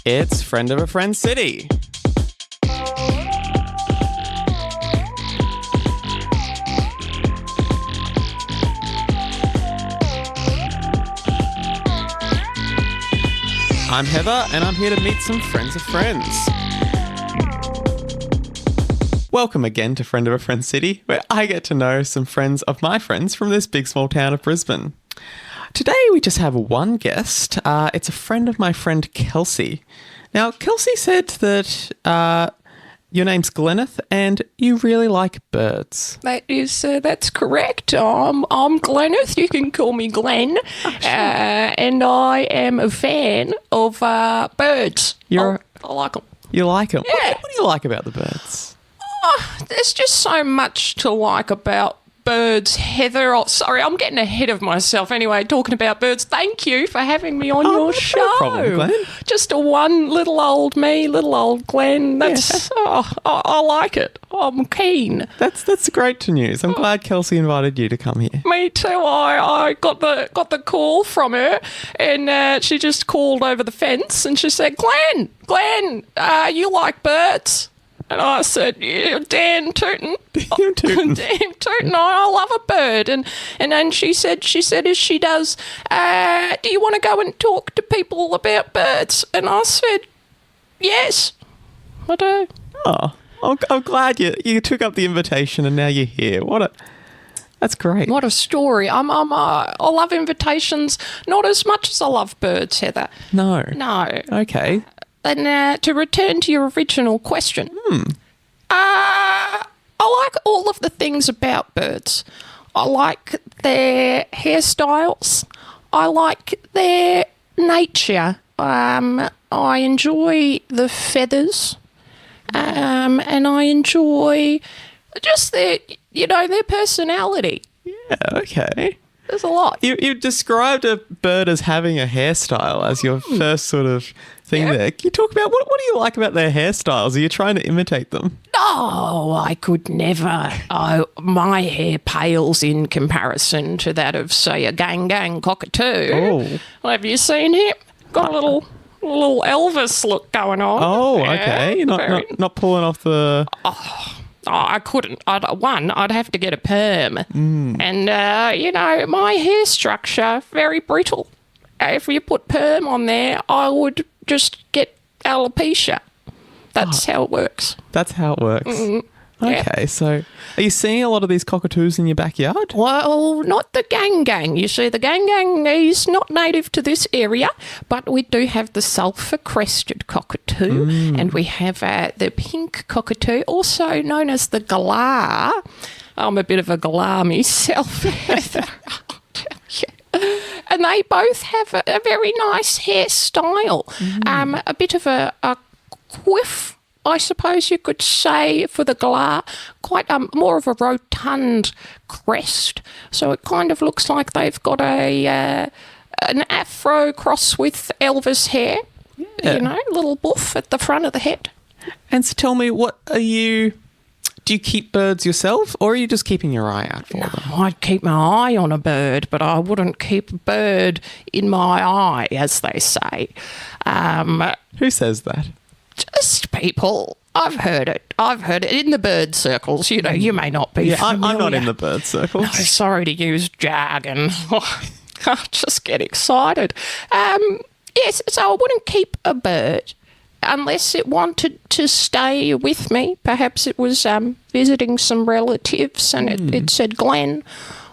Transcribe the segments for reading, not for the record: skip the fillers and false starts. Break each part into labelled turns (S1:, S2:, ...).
S1: It's Friend of a Friend City. I'm Heather, and I'm here to meet some friends of friends. Welcome again to Friend of a Friend City, where I get to know some friends of my friends from this big small town of Brisbane. Today we just have one guest. It's a friend of my friend Kelsey. Now, Kelsey said that your name's Glenyth and you really like birds.
S2: That's correct. I'm Glenyth. You can call me Glenn. And I am a fan of birds. I like them.
S1: You like them?
S2: Yeah.
S1: What do you like about the birds?
S2: Oh, there's just so much to like about birds, Heather. Oh, sorry, I'm getting ahead of myself. Anyway, talking about birds, thank you for having me on your show.
S1: No problem, Glenn.
S2: Just a one little old me, little old Glenn. I like it. I'm keen.
S1: That's great news. I'm glad Kelsey invited you to come here.
S2: Me too. I got the call from her, and she just called over the fence, and she said, Glenn, you like birds? And I said, yeah, damn tootin'.
S1: Damn tootin'.
S2: Damn tootin'. I love a bird. And then she said as she does, do you want to go and talk to people about birds? And I said, yes, I do.
S1: Oh, I'm glad you took up the invitation and now you're here. That's great.
S2: What a story. I love invitations, not as much as I love birds, Heather.
S1: No. Okay.
S2: And to return to your original question, I like all of the things about birds. I like their hairstyles. I like their nature. I enjoy the feathers, and I enjoy just their personality.
S1: Yeah, okay.
S2: There's a lot.
S1: You described a bird as having a hairstyle as your first sort of thing there. Can you talk about what do you like about their hairstyles? Are you trying to imitate them?
S2: Oh, I could never. My hair pales in comparison to that of, say, a gang cockatoo.
S1: Oh.
S2: Have you seen him? Got a little Elvis look going on.
S1: Oh, okay.
S2: Yeah,
S1: not pulling off the...
S2: I couldn't. I'd have to get a perm. And, my hair structure, very brittle. If you put perm on there, I would just get alopecia. That's how it works.
S1: That's how it works.
S2: Mm-hmm.
S1: Okay,
S2: Yeah.
S1: so are you seeing a lot of these cockatoos in your backyard?
S2: Well, not the gang. You see, the gang is not native to this area, but we do have the sulphur-crested cockatoo, and we have the pink cockatoo, also known as the galah. I'm a bit of a galah myself. I'll tell you. And they both have a very nice hairstyle, a bit of a quiff, I suppose you could say, for the galah, quite more of a rotund crest. So it kind of looks like they've got an afro cross with Elvis hair, little buff at the front of the head.
S1: And so tell me, do you keep birds yourself, or are you just keeping your eye out for them?
S2: I'd keep my eye on a bird, but I wouldn't keep a bird in my eye, as they say.
S1: Who says that?
S2: Just people. I've heard it in the bird circles. You may not be familiar.
S1: I'm not in the bird circles.
S2: No, sorry to use jargon. I just get excited. Yes, so I wouldn't keep a bird unless it wanted to stay with me. Perhaps it was visiting some relatives and it said, Glenn,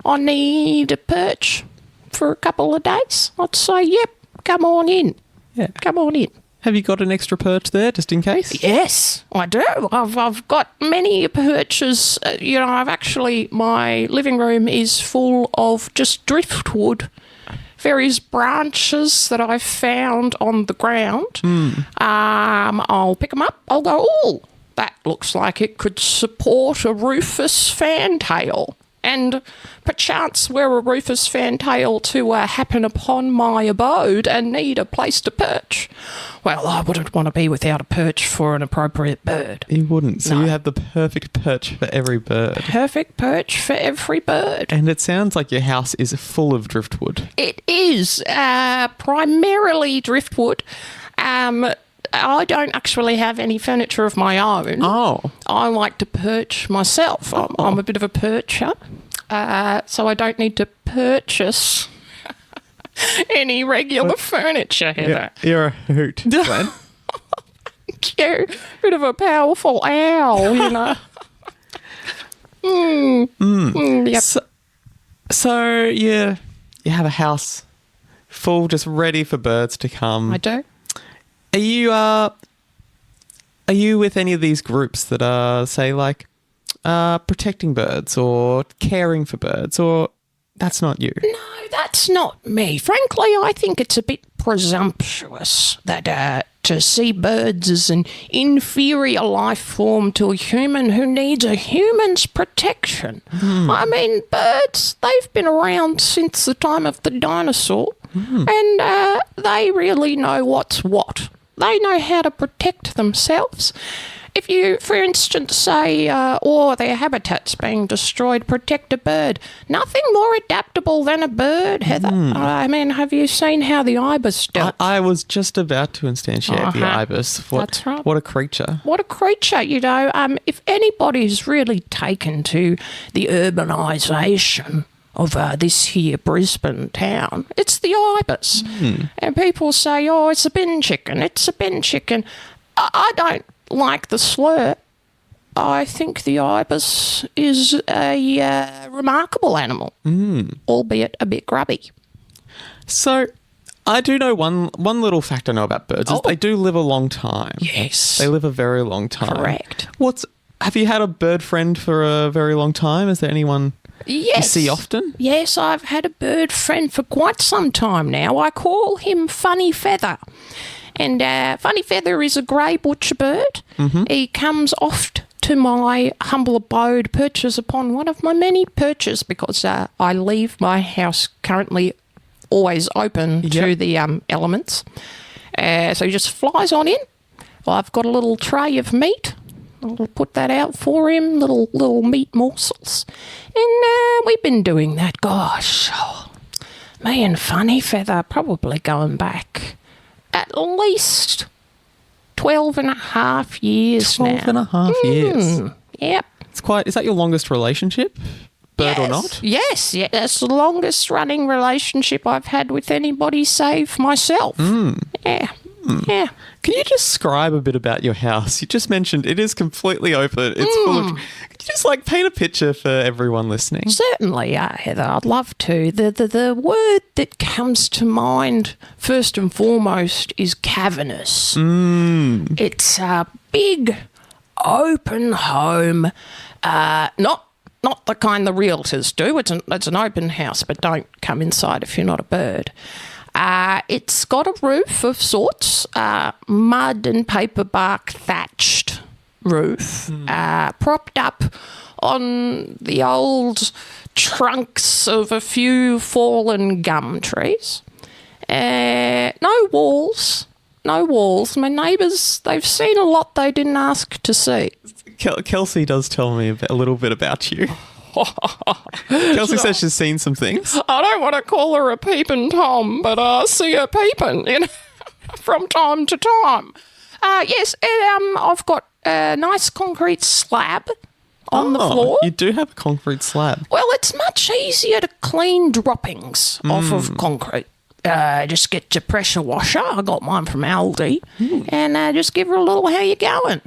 S2: I need a perch for a couple of days. I'd say, yep, come on in.
S1: Yeah.
S2: Come on in.
S1: Have you got an extra perch there, just in case?
S2: Yes, I do. I've got many perches. My living room is full of just driftwood, various branches that I've found on the ground. I'll pick them up. I'll go, oh, that looks like it could support a rufous fantail. And perchance were a rufous fantail to happen upon my abode and need a place to perch, well, I wouldn't want to be without a perch for an appropriate bird.
S1: You wouldn't. So
S2: No.
S1: you have the perfect perch for every bird.
S2: Perfect perch for every bird.
S1: And it sounds like your house is full of driftwood.
S2: It is primarily driftwood. I don't actually have any furniture of my own.
S1: Oh.
S2: I like to perch myself. I'm a bit of a percher, so I don't need to purchase any regular furniture, Heather.
S1: You're a hoot, Glenn.
S2: You bit of a powerful owl, you know. Yep.
S1: So you have a house full, just ready for birds to come.
S2: I do.
S1: Are you with any of these groups that are, say, like protecting birds or caring for birds, or that's not you?
S2: No, that's not me. Frankly, I think it's a bit presumptuous that to see birds as an inferior life form to a human who needs a human's protection. I mean, birds, they've been around since the time of the dinosaur, and they really know what's what. They know how to protect themselves. If you, for instance, say, their habitat's being destroyed, protect a bird. Nothing more adaptable than a bird, Heather. I mean, have you seen how the ibis does?
S1: I was just about to instantiate the ibis.
S2: That's right.
S1: What a creature.
S2: What a creature, you know. If anybody's really taken to the urbanisation of this here Brisbane town, it's the ibis. And people say, it's a bin chicken, it's a bin chicken. I don't like the slur. I think the ibis is a remarkable animal, albeit a bit grubby.
S1: So, I do know one little fact I know about birds is they do live a long time.
S2: Yes.
S1: They live a very long time.
S2: Correct.
S1: Have you had a bird friend for a very long time? Is there anyone you see often?
S2: Yes, I've had a bird friend for quite some time now. I call him Funny Feather. And Funny Feather is a grey butcher bird. He comes oft to my humble abode, perches upon one of my many perches, because I leave my house currently always open to the elements. So he just flies on in. I've got a little tray of meat. I'll put that out for him, little meat morsels. And we've been doing that, gosh, me and Funny Feather probably going back at least 12 and a half years
S1: 12 and a half years.
S2: Yep.
S1: Is that your longest relationship? Bird or not?
S2: Yes, that's the longest running relationship I've had with anybody save myself. Yeah. Yeah.
S1: Can you describe a bit about your house? You just mentioned it is completely open. It's full of... Can you just paint a picture for everyone listening?
S2: Certainly, Heather. I'd love to. The word that comes to mind first and foremost is cavernous. It's a big, open home. Not the kind the realtors do. It's an open house, but don't come inside if you're not a bird. It's got a roof of sorts, mud and paperbark thatched roof, propped up on the old trunks of a few fallen gum trees. No walls. My neighbours, they've seen a lot they didn't ask to see.
S1: Kelsey does tell me a little bit about you. Kelsey says she's seen some things.
S2: I don't want to call her a peeping Tom, but I see her peeping, from time to time. Yes, I've got a nice concrete slab on the floor.
S1: You do have a concrete slab.
S2: Well, it's much easier to clean droppings off of concrete. Just get your pressure washer. I got mine from Aldi, and just give her a little "how you going?"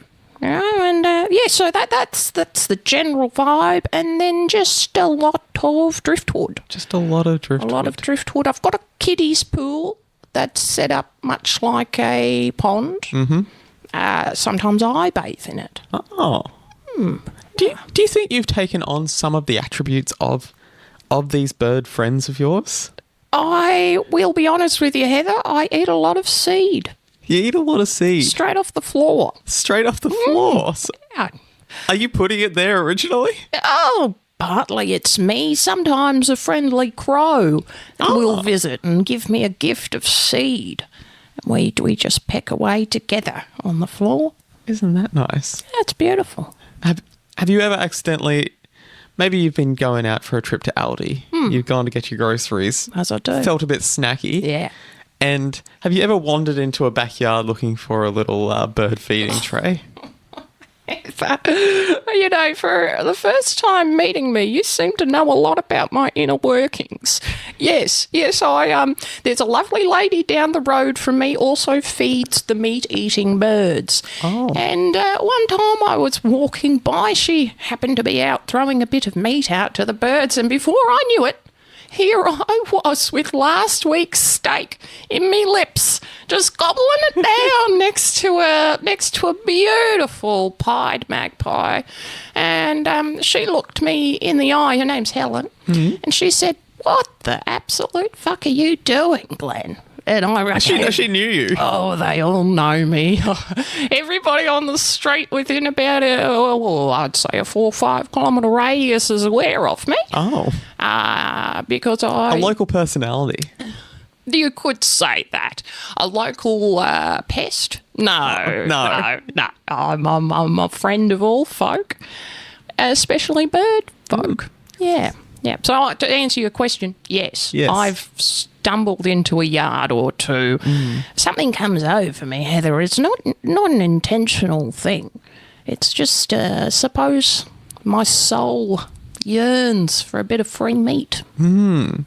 S2: So that's the general vibe, and then just a lot of driftwood.
S1: Just a lot of driftwood.
S2: I've got a kiddies pool that's set up much like a pond. Sometimes I bathe in it.
S1: Do you think you've taken on some of the attributes of these bird friends of yours?
S2: I will be honest with you, Heather. I eat a lot of seed.
S1: You eat a lot of seed.
S2: Straight off the floor.
S1: So,
S2: Yeah.
S1: are you putting it there originally?
S2: Oh, partly it's me. Sometimes a friendly crow will visit and give me a gift of seed. We just peck away together on the floor.
S1: Isn't that nice?
S2: That's beautiful.
S1: Have you ever accidentally... Maybe you've been going out for a trip to Aldi. You've gone to get your groceries.
S2: As I do.
S1: Felt a bit snacky.
S2: Yeah.
S1: And have you ever wandered into a backyard looking for a little bird feeding tray?
S2: You know, for the first time meeting me, you seem to know a lot about my inner workings. Yes, I there's a lovely lady down the road from me also feeds the meat-eating birds.
S1: Oh.
S2: And one time I was walking by, she happened to be out throwing a bit of meat out to the birds, and before I knew it, here I was with last week's steak in me lips, just gobbling it down next to a beautiful pied magpie. And she looked me in the eye. Her name's Helen, and she said, "What the absolute fuck are you doing, Glenn?" And I reckon,
S1: She knew you.
S2: oh, they all know me. Everybody on the street within about I'd say a 4 or 5 kilometre radius is aware of me.
S1: Oh.
S2: Because
S1: A local personality.
S2: you could say that. A local pest? No. I'm a friend of all folk, especially bird folk. Yeah. So to answer your question, yes. I've stumbled into a yard or two. Something comes over me, Heather. It's not an intentional thing. It's just, suppose my soul yearns for a bit of free meat.
S1: Can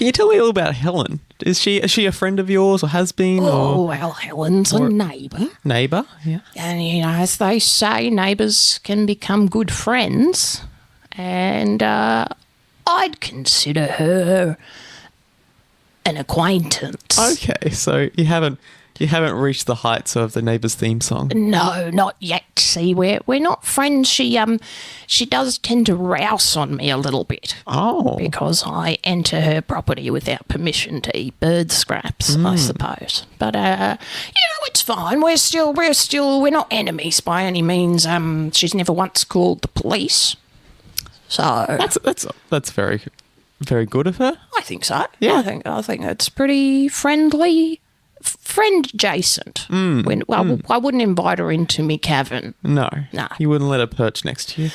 S1: you tell me a little about Helen? Is she a friend of yours or has been?
S2: Oh, well, Helen's a neighbour.
S1: Neighbour, yeah.
S2: And, you know, as they say, neighbours can become good friends. And I'd consider her an acquaintance.
S1: Okay, so you haven't reached the heights of the Neighbours theme song.
S2: No, not yet. See, we're not friends. She does tend to rouse on me a little bit.
S1: Oh.
S2: Because I enter her property without permission to eat bird scraps, I suppose. But it's fine. We're not enemies by any means. She's never once called the police. So
S1: that's very, very good of her.
S2: I think so.
S1: Yeah.
S2: I think it's pretty friendly. Friend adjacent. I wouldn't invite her into me cavern.
S1: No.
S2: No.
S1: You wouldn't let her perch next to you.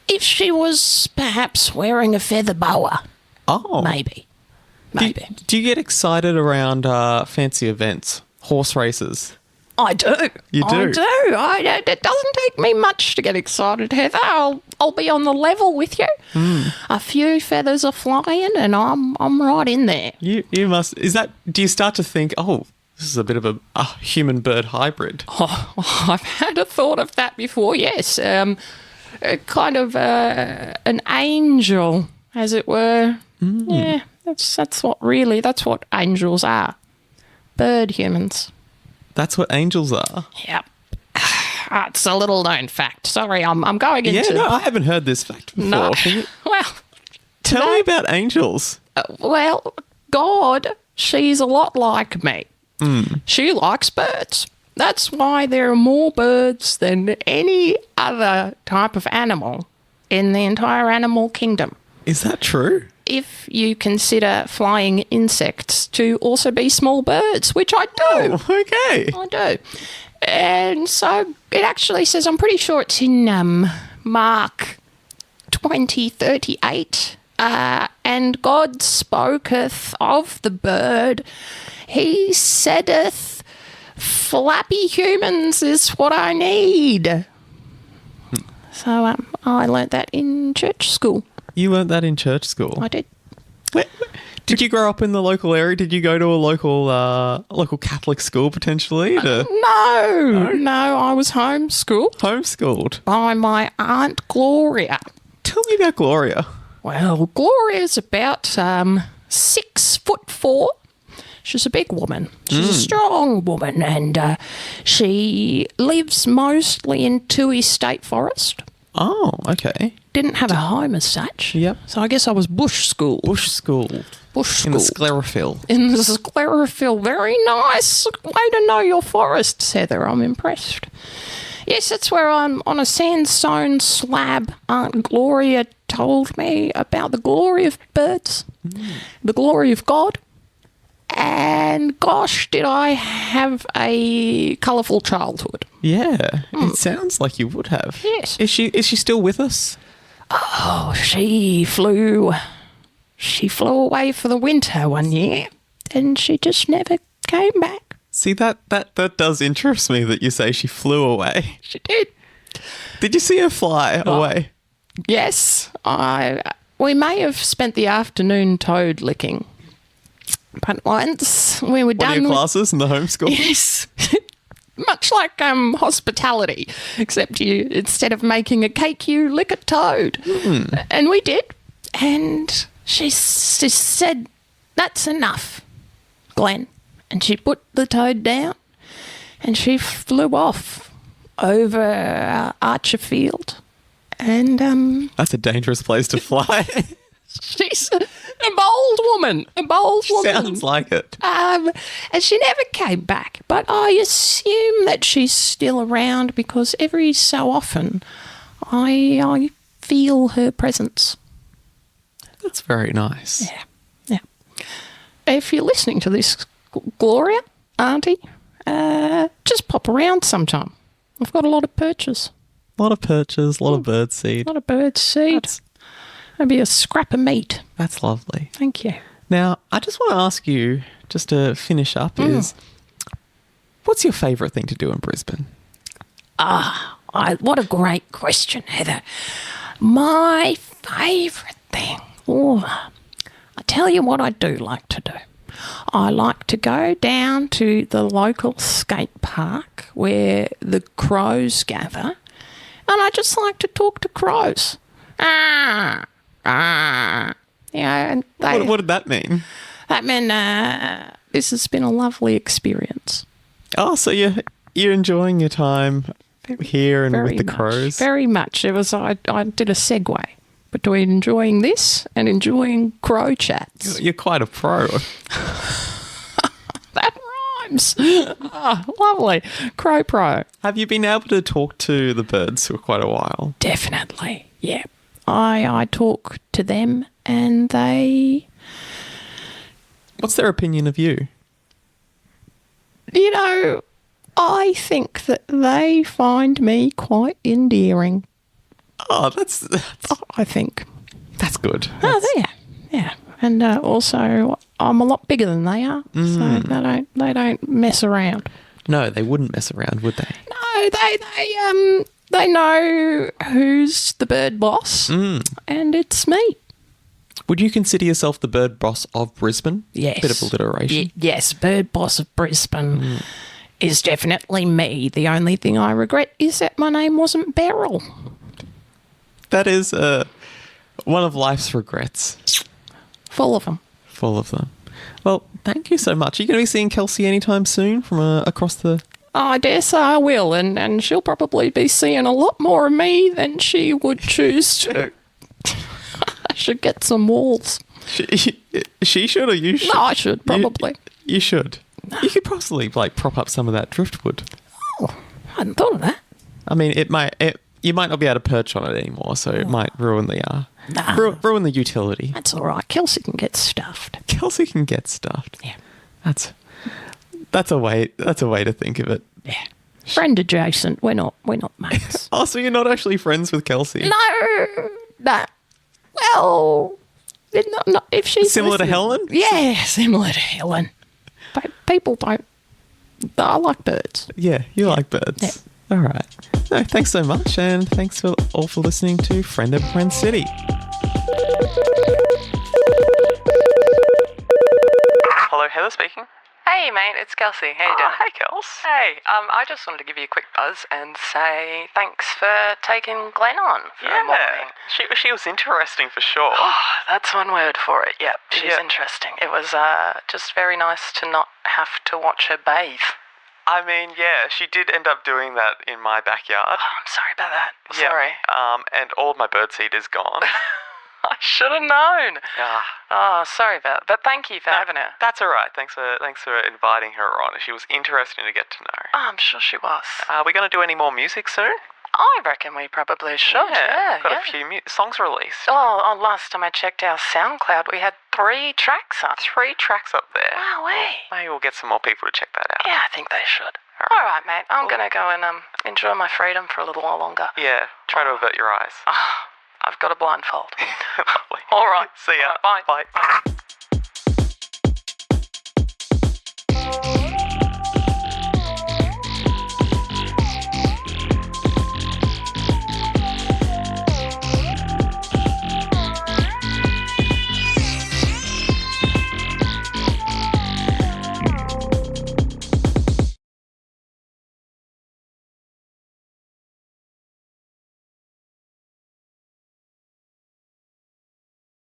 S2: If she was perhaps wearing a feather boa.
S1: Oh.
S2: Maybe.
S1: Do you get excited around fancy events, horse races?
S2: I do.
S1: You do?
S2: I do. It doesn't take me much to get excited, Heather. I'll be on the level with you. A few feathers are flying and I'm right in there.
S1: You must. Do you start to think, oh, this is a bit of a human bird hybrid?
S2: Oh, I've had a thought of that before, yes. Kind of an angel, as it were. Yeah, that's what angels are. Bird humans.
S1: That's what angels are.
S2: Yep. It's a little known fact. Sorry, I'm going into...
S1: Yeah, no, I haven't heard this fact before.
S2: No. Well...
S1: Tell me about angels.
S2: Well, God, she's a lot like me. She likes birds. That's why there are more birds than any other type of animal in the entire animal kingdom.
S1: Is that true?
S2: If you consider flying insects to also be small birds, which I do.
S1: Oh, okay.
S2: I do. And so it actually says, I'm pretty sure it's in Mark 20:38. And God spoketh of the bird. He saideth, flappy humans is what I need. So I learnt that in church school.
S1: You learnt that in church school?
S2: I did.
S1: Did you grow up in the local area? Did you go to a local Catholic school potentially?
S2: No, I was homeschooled.
S1: Homeschooled?
S2: By my Aunt Gloria.
S1: Tell me about Gloria.
S2: Well, Gloria's about 6'4". She's a big woman. She's a strong woman, and she lives mostly in Toohey State Forest.
S1: Oh, okay.
S2: Didn't have a home as such.
S1: Yep.
S2: So I guess I was bush schooled.
S1: Bush schooled. In the sclerophyll.
S2: In the sclerophyll. Very nice way to know your forests, Heather. I'm impressed. Yes, that's where I'm on a sandstone slab. Aunt Gloria told me about the glory of birds, the glory of God, and gosh, did I have a colourful childhood.
S1: Yeah, it sounds like you would have.
S2: Yes.
S1: Is she still with us?
S2: Oh, she flew away for the winter one year. and she just never came back.
S1: See, that does interest me that you say she flew away.
S2: She did.
S1: Did you see her fly away?
S2: Yes, we may have spent the afternoon toad licking, but once we were done
S1: One of your classes in the homeschool?
S2: Yes. Much like hospitality, except you, instead of making a cake, you lick a toad. And we did. And she said, "That's enough, Glenn." And she put the toad down and she flew off over Archer Field. And
S1: That's a dangerous place to fly.
S2: she's a bold woman.
S1: Sounds like it.
S2: And she never came back. But I assume that she's still around because every so often I feel her presence.
S1: That's very nice.
S2: Yeah. If you're listening to this, Gloria, Auntie, just pop around sometime. I've got a lot of perches.
S1: A lot of perches, a lot of bird seed.
S2: A lot of bird seed. Maybe a scrap of meat.
S1: That's lovely.
S2: Thank you.
S1: Now, I just want to ask you, just to finish up, is what's your favourite thing to do in Brisbane?
S2: What a great question, Heather. My favourite thing. I tell you what I do like to do. I like to go down to the local skate park where the crows gather, and I just like to talk to crows. And they,
S1: What did that mean?
S2: that meant this has been a lovely experience.
S1: Oh, so you're enjoying your time here and with the
S2: much,
S1: crows?
S2: Very much. It was. I did a segue between enjoying this and enjoying crow chats.
S1: You're quite a pro.
S2: That rhymes. Lovely. Crow pro.
S1: Have you been able to talk to the birds for quite a while?
S2: Definitely. Yeah. I talk to them and they...
S1: What's their opinion of you?
S2: You know, I think that they find me quite endearing.
S1: Oh, that's
S2: I think.
S1: good.
S2: Yeah. And also, I'm a lot bigger than they are, so they don't mess around.
S1: No, they wouldn't mess around, would they?
S2: No, they know who's the bird boss, and it's me.
S1: Would you consider yourself the bird boss of Brisbane?
S2: Yes.
S1: Bit of alliteration.
S2: Yes, bird boss of Brisbane is definitely me. The only thing I regret is that my name wasn't Beryl.
S1: That is one of life's regrets.
S2: Full of them.
S1: Full of them. Well, thank you so much. Are you going to be seeing Kelsey anytime soon from across the...
S2: I dare say I will, and she'll probably be seeing a lot more of me than she would choose to. I should get some walls.
S1: She should or you should?
S2: No, I should, probably.
S1: You should. No. You could possibly prop up some of that driftwood.
S2: Oh, I hadn't thought of that.
S1: I mean, you might not be able to perch on it anymore, so it might ruin the ruin the utility.
S2: That's all right. Kelsey can get stuffed.
S1: Kelsey can get stuffed.
S2: Yeah.
S1: That's a way to think of it.
S2: Yeah. Friend adjacent. We're not mates.
S1: Oh, so you're not actually friends with Kelsey?
S2: No. Well, not if she's
S1: similar
S2: listening.
S1: to Helen?
S2: Yeah, similar to Helen. But people don't. I like birds.
S1: Yeah, you like birds.
S2: Yeah.
S1: All right. No, thanks so much, and thanks for listening to Friend of a Friend City. Hello, Heather speaking.
S3: Hey mate, it's Kelsey. How you doing?
S1: Hey, Kels.
S3: Hey, I just wanted to give you a quick buzz and say thanks for taking Glenn on for a morning.
S1: She was interesting for sure.
S3: Oh, that's one word for it. Yep, she's interesting. It was just very nice to not have to watch her bathe.
S1: I mean, yeah, she did end up doing that in my backyard.
S3: Oh, I'm sorry about that.
S1: Yeah.
S3: Sorry.
S1: And all of my birdseed is gone.
S3: I should have known. Oh, sorry about that. But thank you for having her.
S1: That's all right. Thanks for inviting her on. She was interesting to get to know.
S3: Oh, I'm sure she was.
S1: Are we going to do any more music soon?
S3: I reckon we probably should. Yeah,
S1: got a few songs released.
S3: Oh, last time I checked our Soundcloud, we had 3 tracks up.
S1: 3 tracks up there.
S3: Wow,
S1: Maybe we'll get some more people to check that out.
S3: Yeah, I think they should. All right, mate. I'm going to go and enjoy my freedom for a little while longer.
S1: Yeah, try to avert your eyes.
S3: I've got a blindfold.
S1: Lovely.
S3: All right.
S1: See ya.
S3: Bye.
S1: Bye.